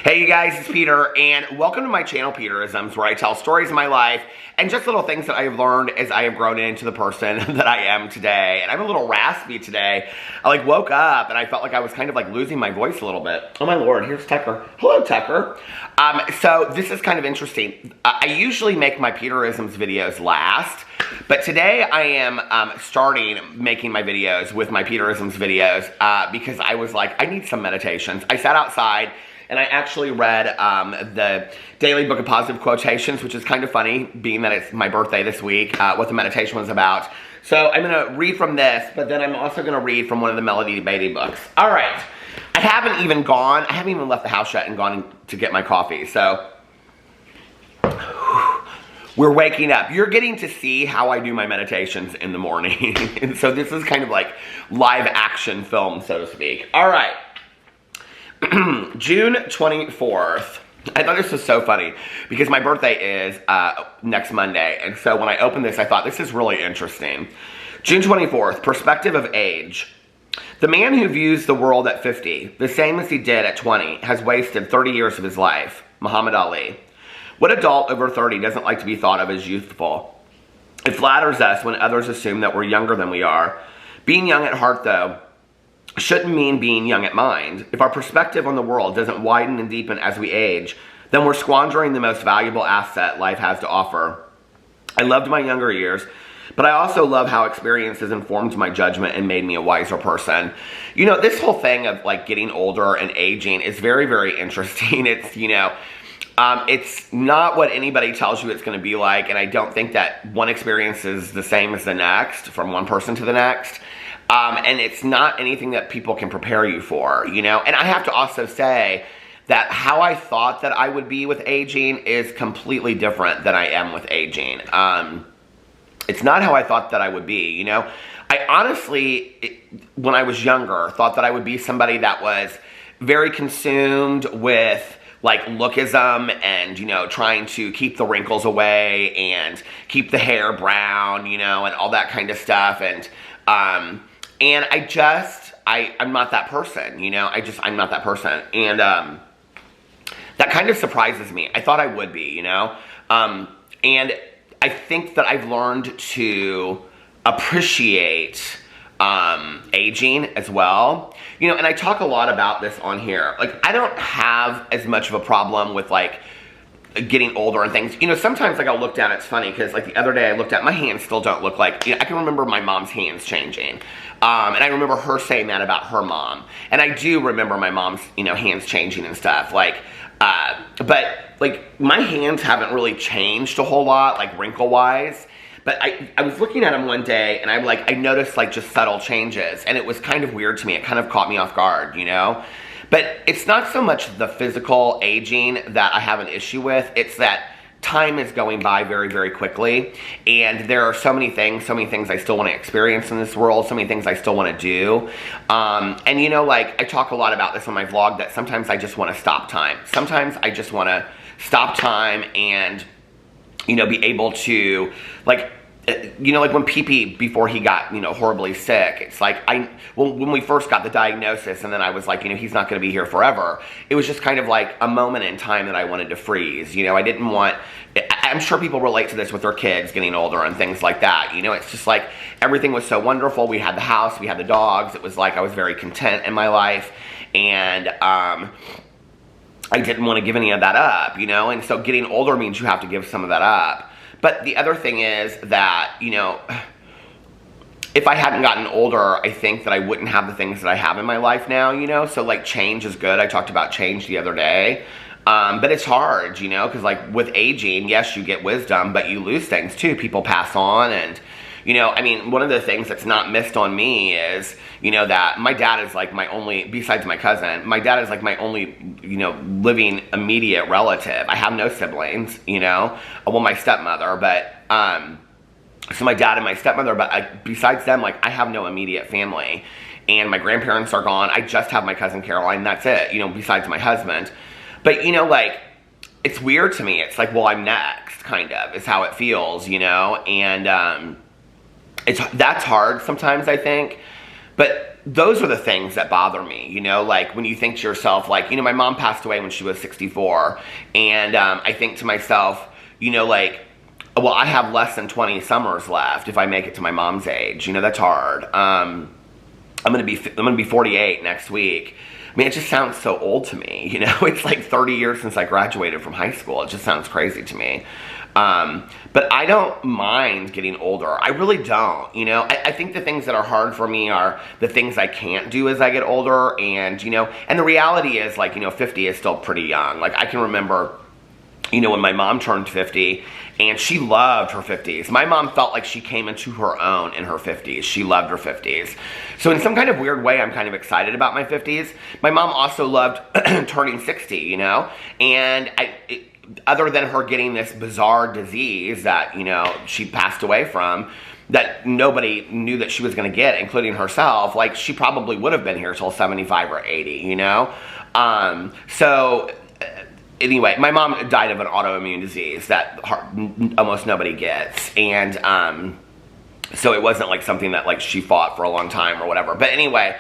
Hey you guys, it's Peter, and welcome to my channel, Peterisms, where I tell stories of my life and just little things that I have learned as I have grown into the person that I am today. And I'm a little raspy today. I woke up and I felt like I was kind of losing my voice a little bit. Oh my Lord, here's Tucker. Hello, Tucker. So this is kind of interesting. I usually make my Peterisms videos last, but today I am starting making my videos with my Peterisms videos because I was like, I need some meditations. I sat outside and I actually read the Daily Book of Positive Quotations, which is kind of funny, being that it's my birthday this week, what the meditation was about. So I'm going to read from this, but then I'm also going to read from one of the Melody Beatty books. All right. I haven't even left the house yet and gone to get my coffee. So we're waking up. You're getting to see how I do my meditations in the morning. And so this is kind of like live action film, so to speak. All right. June 24th. I thought this was so funny because my birthday is next Monday. And so when I opened this, I thought this is really interesting. June 24th, perspective of age. The man who views the world at 50, the same as he did at 20, has wasted 30 years of his life. Muhammad Ali. What adult over 30 doesn't like to be thought of as youthful? It flatters us when others assume that we're younger than we are. Being young at heart, though, shouldn't mean being young at mind. If our perspective on the world doesn't widen and deepen as we age, then we're squandering the most valuable asset life has to offer. I loved my younger years, but I also love how experiences informed my judgment and made me a wiser person. You know, this whole thing of getting older and aging is very, very interesting. It's, it's not what anybody tells you it's going to be like, and I don't think that one experience is the same as the next, from one person to the next. And it's not anything that people can prepare you for, And I have to also say that how I thought that I would be with aging is completely different than I am with aging. It's not how I thought that I would be, I honestly, when I was younger, thought that I would be somebody that was very consumed with lookism and, trying to keep the wrinkles away and keep the hair brown, and all that kind of stuff. And I'm not that person, I'm not that person. And, that kind of surprises me. I thought I would be, and I think that I've learned to appreciate, aging as well, and I talk a lot about this on here. I don't have as much of a problem with getting older and things. Sometimes I'll look down, it's funny because the other day I looked at my hands still don't look I can remember my mom's hands changing. And I remember her saying that about her mom. And I do remember my mom's, hands changing and stuff. But my hands haven't really changed a whole lot, wrinkle-wise. But I was looking at them one day and I noticed just subtle changes. And it was kind of weird to me. It kind of caught me off guard, But it's not so much the physical aging that I have an issue with. It's that time is going by very, very quickly. And there are so many things I still want to experience in this world, so many things I still want to do. And I talk a lot about this on my vlog, that sometimes I just want to stop time. Sometimes I just want to stop time and, be able to, when PP, before he got, horribly sick, it's when we first got the diagnosis and then I was he's not going to be here forever, it was just kind of a moment in time that I wanted to freeze. I didn't want, I'm sure people relate to this with their kids getting older and things like that. It's just everything was so wonderful. We had the house, we had the dogs. It was I was very content in my life. And, I didn't want to give any of that up, and so getting older means you have to give some of that up. But the other thing is that, if I hadn't gotten older, I think that I wouldn't have the things that I have in my life now, So, change is good. I talked about change the other day. But it's hard, because, with aging, yes, you get wisdom, but you lose things, too. People pass on, and, one of the things that's not missed on me is, that my dad is, my only, besides my cousin, my dad is, my only, living immediate relative. I have no siblings, well, my stepmother, but, so my dad and my stepmother, but besides them, I have no immediate family. And my grandparents are gone. I just have my cousin Caroline, that's it, besides my husband. But, it's weird to me. It's well, I'm next, kind of, is how it feels, and, that's hard sometimes, I think. But those are the things that bother me, you know, like when you think to yourself, like, you know, my mom passed away when she was 64, and I think to myself, you know, like, well, I have less than 20 summers left if I make it to my mom's age. You know, that's hard. I'm gonna be 48 next week. I mean, it just sounds so old to me, you know? It's like 30 years since I graduated from high school. It just sounds crazy to me. But I don't mind getting older. I really don't, you know? I think the things that are hard for me are the things I can't do as I get older, and, you know, and the reality is, like, you know, 50 is still pretty young. Like, I can remember, you know, when my mom turned 50, and she loved her 50s. My mom felt like she came into her own in her 50s. She loved her 50s. So in some kind of weird way, I'm kind of excited about my 50s. My mom also loved turning 60, you know? And other than her getting this bizarre disease that, you know, she passed away from, that nobody knew that she was going to get, including herself, like, she probably would have been here till 75 or 80, you know? Anyway, my mom died of an autoimmune disease that almost nobody gets, and so it wasn't like something that, like, she fought for a long time or whatever. But anyway,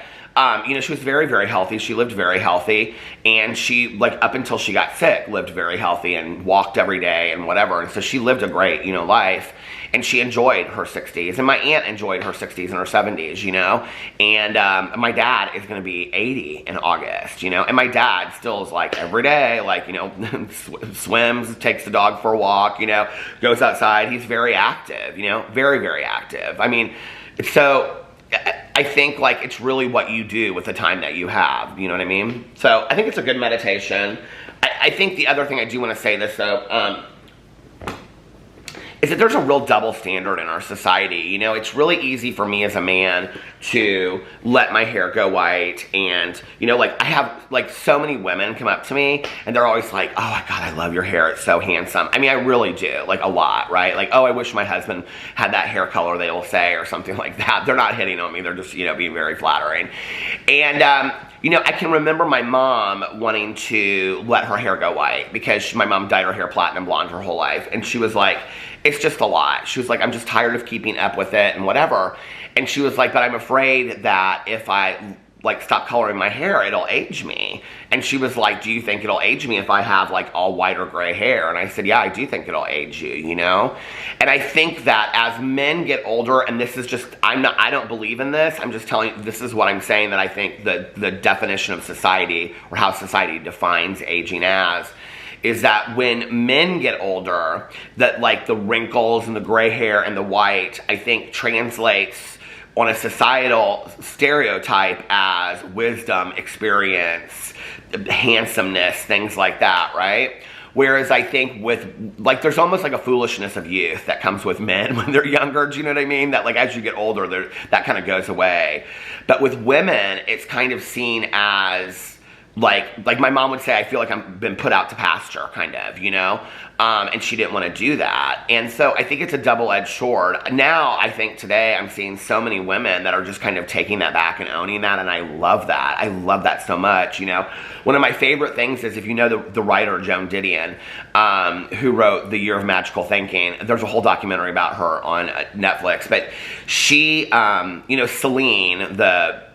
you know, she was very, very healthy. She lived very healthy, and she, like, up until she got sick, lived very healthy and walked every day and whatever. And so she lived a great, you know, life, and she enjoyed her 60s. And my aunt enjoyed her 60s and her 70s, you know. And my dad is going to be 80 in August, you know. And my dad still is, like, every day, like, you know, swims, takes the dog for a walk, you know, goes outside. He's very active, you know, very, very active. I mean, so I think, like, it's really what you do with the time that you have, you know what I mean? So I think it's a good meditation. I think the other thing I do want to say this, though, is that there's a real double standard in our society. You know, it's really easy for me as a man to let my hair go white, and, you know, like, I have, like, so many women come up to me, and they're always like, oh my God, I love your hair, it's so handsome. I mean, I really do, like, a lot, right? Like, oh, I wish my husband had that hair color, they will say, or something like that. They're not hitting on me, they're just, you know, being very flattering. And, you know, I can remember my mom wanting to let her hair go white, because my mom dyed her hair platinum blonde her whole life, and she was like, it's just a lot. She was like, I'm just tired of keeping up with it and whatever. And she was like, but I'm afraid that if I, like, stop coloring my hair, it'll age me. And she was like, do you think it'll age me if I have, like, all white or gray hair? And I said, yeah, I do think it'll age you, you know? And I think that as men get older, and this is just, I don't believe in this, I'm just telling you, this is what I'm saying, that I think the definition of society, or how society defines aging as, is that when men get older, that, like, the wrinkles and the gray hair and the white, I think, translates on a societal stereotype as wisdom, experience, handsomeness, things like that, right? Whereas I think with, like, there's almost like a foolishness of youth that comes with men when they're younger, do you know what I mean? That, like, as you get older, that kind of goes away. But with women, it's kind of seen as, like my mom would say, I feel like I've been put out to pasture, kind of, you know? And she didn't want to do that. And so I think it's a double-edged sword. Now, I think today I'm seeing so many women that are just kind of taking that back and owning that, and I love that. I love that so much, you know? One of my favorite things is, if you know the writer Joan Didion, who wrote The Year of Magical Thinking, there's a whole documentary about her on Netflix, but she, you know, Celine, the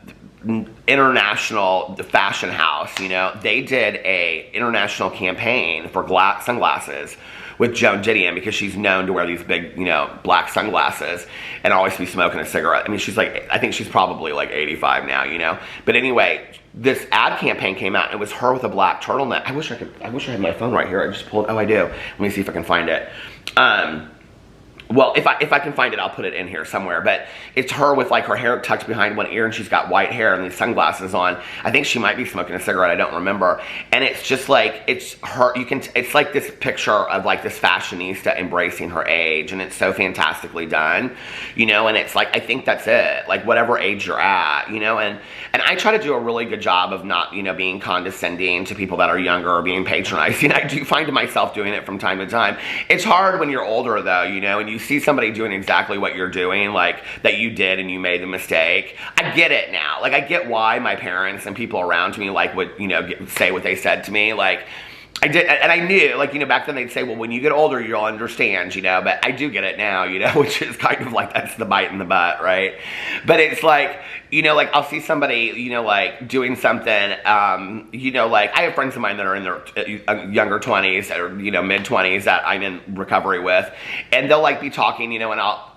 international fashion house, you know, they did a international campaign for sunglasses with Joan Didion, because she's known to wear these big, you know, black sunglasses and always be smoking a cigarette. I mean, she's like, I think she's probably like 85 now, you know. But anyway, this ad campaign came out, and it was her with a black turtleneck. I wish I had my phone right here. I just pulled, oh, I do. Let me see if I can find it. Well, if I can find it, I'll put it in here somewhere. But it's her with, like, her hair tucked behind one ear, and she's got white hair and these sunglasses on. I think she might be smoking a cigarette. I don't remember. And it's just like, it's her. It's like this picture of, like, this fashionista embracing her age, and it's so fantastically done, you know. And it's like, I think that's it. Like, whatever age you're at, you know. And I try to do a really good job of not, you know, being condescending to people that are younger, or being patronizing. I do find myself doing it from time to time. It's hard when you're older, though, you know, and you see somebody doing exactly what you're doing, like, that you did and you made the mistake. I get it now. Like, I get why my parents and people around me, like, would, you know, say what they said to me. Like, I did, and I knew, like, back then they'd say, well, when you get older, you'll understand, but I do get it now, which is kind of like, that's the bite in the butt, right? But it's like, like, I'll see somebody, like, doing something, like, I have friends of mine that are in their younger 20s, or, mid-20s that I'm in recovery with, and they'll, like, be talking, and I'll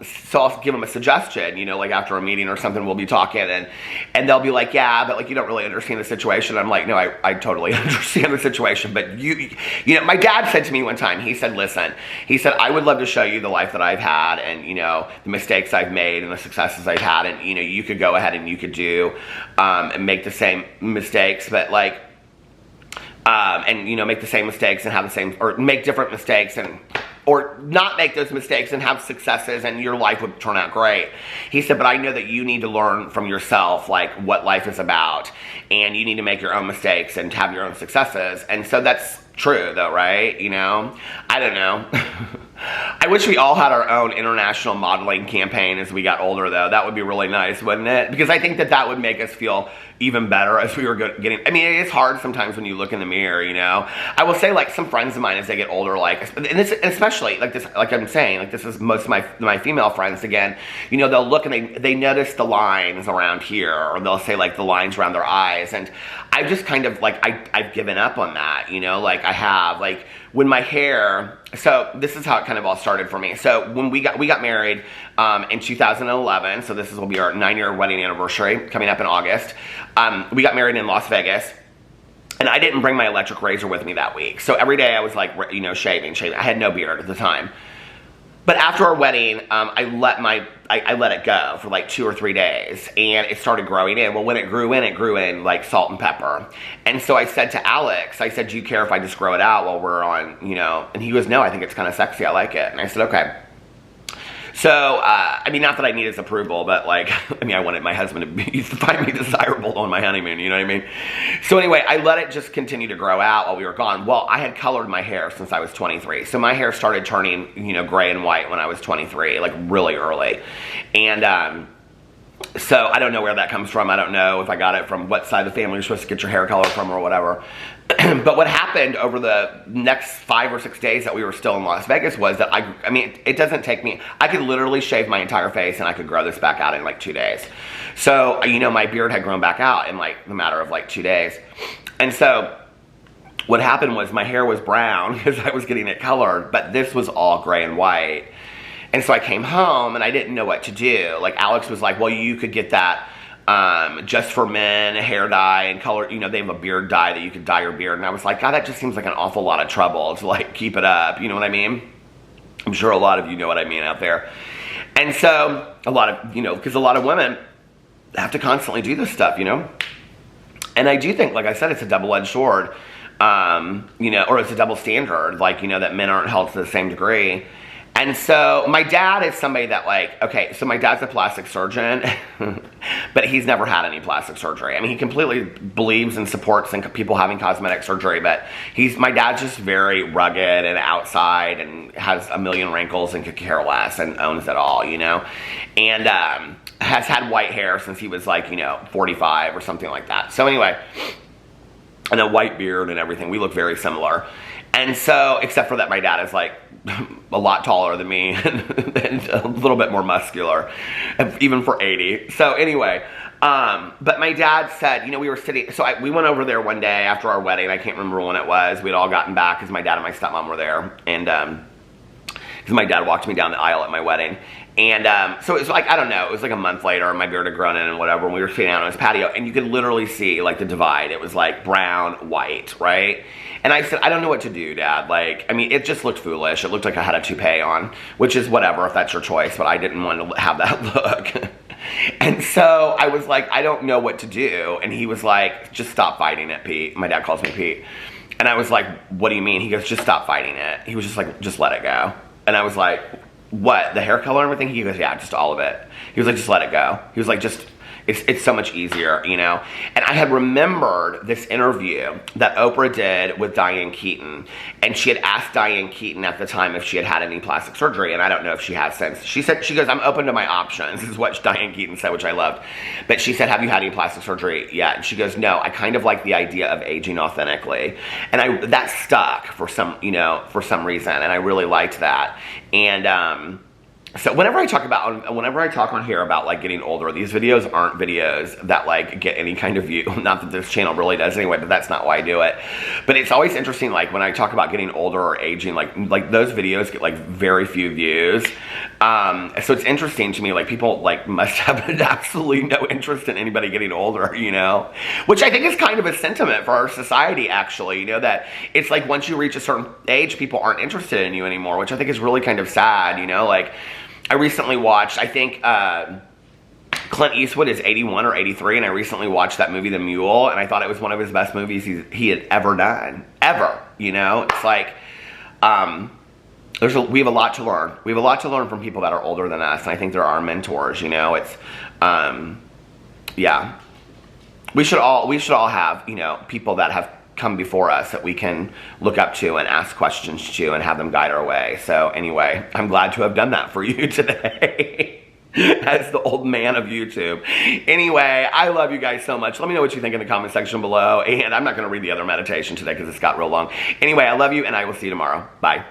give them a suggestion, like, after a meeting or something, we'll be talking, and they'll be like, yeah, but, like, you don't really understand the situation. I'm like, no, I totally understand the situation, but my dad said to me one time, he said, listen, he said, I would love to show you the life that I've had, and, the mistakes I've made and the successes I've had, and, you could go ahead and you could do, and make the same mistakes, but, like, and, make the same mistakes and have the same, or make different mistakes or not make those mistakes and have successes, and your life would turn out great. He said, but I know that you need to learn from yourself, like, what life is about, and you need to make your own mistakes and have your own successes. And so that's true, though, right? I don't know. I wish we all had our own international modeling campaign as we got older, though. That would be really nice, wouldn't it? Because I think that would make us feel even better as we were getting... I mean, it's hard sometimes when you look in the mirror, I will say, like, some friends of mine as they get older, like... And this, especially, like this, like I'm saying, like, this is most of my female friends, again, they'll look and they notice the lines around here, or they'll say, like, the lines around their eyes, and I just kind of, like, I've given up on that, like, I have, like... When my hair, so this is how it kind of all started for me. So when we got married in 2011, so this will be our 9-year wedding anniversary coming up in August. We got married in Las Vegas, and I didn't bring my electric razor with me that week. So every day I was like, shaving. I had no beard at the time. But after our wedding, I let it go for like 2 or 3 days, and it started growing in. Well, when it grew in like salt and pepper. And so I said to Alex, do you care if I just grow it out while we're on, And he goes, no, I think it's kind of sexy. I like it. And I said, okay. So, I mean, not that I need his approval, but, like, I mean, I wanted my husband to find me desirable on my honeymoon, you know what I mean? So anyway, I let it just continue to grow out while we were gone. Well, I had colored my hair since I was 23. So my hair started turning, gray and white when I was 23, like, really early. And, so I don't know where that comes from. I don't know if I got it from what side of the family you're supposed to get your hair color from or whatever. But what happened over the next 5 or 6 days that we were still in Las Vegas was that I mean, it doesn't take me, I could literally shave my entire face and I could grow this back out in like 2 days. So, my beard had grown back out in like the matter of like 2 days. And so what happened was my hair was brown because I was getting it colored, but this was all gray and white. And so I came home and I didn't know what to do. Like, Alex was like, well, you could get that just for men, hair dye and color. They have a beard dye that you could dye your beard. And I was like, God, that just seems like an awful lot of trouble to, like, keep it up. You know what I mean? I'm sure a lot of you know what I mean out there. And so a lot of, because a lot of women have to constantly do this stuff, And I do think, like I said, it's a double-edged sword, or it's a double standard, like, that men aren't held to the same degree. And so my dad is somebody that, like, okay, so my dad's a plastic surgeon, but he's never had any plastic surgery. I mean, he completely believes and supports in people having cosmetic surgery, but my dad's just very rugged and outside and has a million wrinkles and could care less and owns it all, and has had white hair since he was, like, 45 or something like that. So anyway, and a white beard and everything. We look very similar. And so, except for that my dad is, like, a lot taller than me and a little bit more muscular, even for 80. So anyway, but my dad said, we were sitting, so we went over there one day after our wedding. I can't remember when it was. We'd all gotten back because my dad and my stepmom were there. And because my dad walked me down the aisle at my wedding. And so it was like, I don't know, it was like a month later, my beard had grown in and whatever, and we were sitting out on his patio, and you could literally see, like, the divide. It was like brown, white, right? And I said, I don't know what to do, Dad. Like, I mean, it just looked foolish. It looked like I had a toupee on, which is whatever if that's your choice, but I didn't want to have that look. And so I was like, I don't know what to do. And he was like, just stop fighting it, Pete. My dad calls me Pete. And I was like, what do you mean? He goes, just stop fighting it. He was just like, just let it go. And I was like, what? The hair color and everything? He goes, yeah, just all of it. He was like, just let it go. He was like, just, It's so much easier, you know? And I had remembered this interview that Oprah did with Diane Keaton. And she had asked Diane Keaton at the time if she had had any plastic surgery. And I don't know if she has since. She goes, I'm open to my options, is what Diane Keaton said, which I loved. But she said, have you had any plastic surgery yet? And she goes, no, I kind of like the idea of aging authentically. And that stuck for some reason. And I really liked that. And, so whenever I talk on here about like getting older, these videos aren't videos that like get any kind of view. Not that this channel really does anyway, but that's not why I do it. But it's always interesting, like when I talk about getting older or aging, like those videos get like very few views. So it's interesting to me, like people like must have absolutely no interest in anybody getting older, you know? Which I think is kind of a sentiment for our society, actually, you know, that it's like once you reach a certain age, people aren't interested in you anymore, which I think is really kind of sad, you know? Like, I recently watched, I think, Clint Eastwood is 81 or 83, and I recently watched that movie, The Mule, and I thought it was one of his best movies he had ever done. Ever, you know? It's like, we have a lot to learn. We have a lot to learn from people that are older than us, and I think they're our mentors, you know? It's, yeah. We should all have, you know, people that have come before us that we can look up to and ask questions to and have them guide our way. So anyway, I'm glad to have done that for you today. As the old man of YouTube. Anyway, I love you guys so much. Let me know what you think in the comment section below. And I'm not going to read the other meditation today because it's got real long. Anyway, I love you and I will see you tomorrow. Bye.